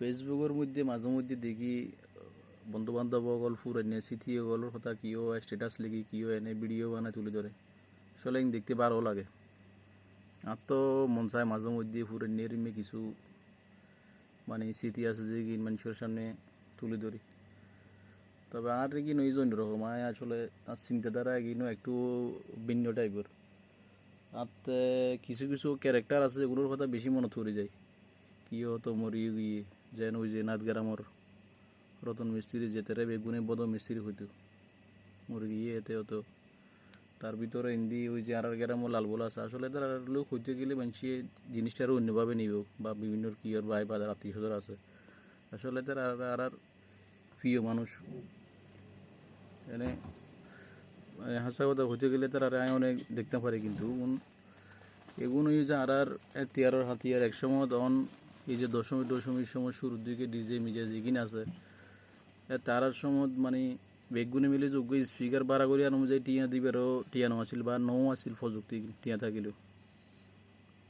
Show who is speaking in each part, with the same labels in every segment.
Speaker 1: ফেসবুকের মধ্যে মাঝে মধ্যে দেখি বন্ধু বান্ধব অকল ফুরাইনে স্মৃতি অকলের কথা কিও স্ট্যাটাস লিখি কিও এনে ভিডিও বানায় তুলে ধরে আসলে দেখতে ভালো লাগে। আর তো মন চায় মাঝে মধ্যে ফুরাইনে রিমে কিছু মানে স্মৃতি আছে যে কি মানুষের সামনে তুলে ধরি। তবে আর কি নই অন্য রকম আসলে আর চিন্তাধারা এগিয়ে একটু ভিন্ন টাইপের। আর কিছু কিছু ক্যারেক্টার আছে যেগুলোর কথা বেশি মনে পড়ে যায়। কিও তো মরি গিয়ে যেন ওই যে নাথগ্রামর রতন মিস্ত্রি যেতে বেগুনে বদ মিস্ত্রি হইতো মরে গিয়ে এতে হতো। তার ভিতরে হিন্দি ওই যে আর গ্রামও লালবোলা আছে আসলে তার লোক হইতে গেলে মানুষে জিনিসটা আরও অন্যভাবে নিব বা বিভিন্ন কিয়র ভাই বা আত্মীয় স্বজন আছে আসলে তার আর প্রিয় মানুষ এনে হাসা কথা হইতে গেলে তার আর অনেক দেখতে পারে কিন্তু এগুলো এই যে আর তিয়ারের হাতিয়ার একসময় তখন এই যে দশমীর সময় শুরুর দিকে ডিজে মিজে যেখানে আছে তারার সময় মানে বেগুনে মিলে যোগ্য স্পিকার বাড়া করি অনুযায়ী টিয়া দিবারও টিয়ানো আসিল বা নৌ আসিল প্রযুক্তি টিয়া থাকিলেও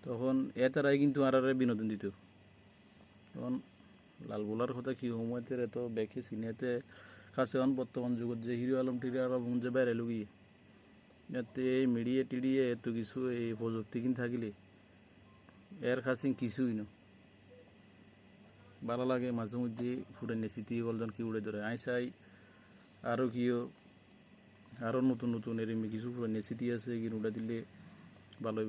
Speaker 1: তখন তারাই কিন্তু আর বিনোদন দিত। তখন লালবোলার কথা কি সময়তে এত ব্যাখে সিনেতে কাছে এখন বর্তমান যুগত যে হিরো আলম যে বেড়াইল গিয়ে এতে মিডিয়ে টিডিয়ে এত কিছু এই প্রযুক্তি কিন থাকিলে এর কাছে কিছুই না ভালো লাগে। মাঝে মধ্যে ফুটানি স্মৃতি বলজন কি উড়ে ধরে চাই আরও কিও আরও নতুন নতুন এরম কিছু ফুটানি স্মৃতি আছে কি উড়ে দিলে ভালো।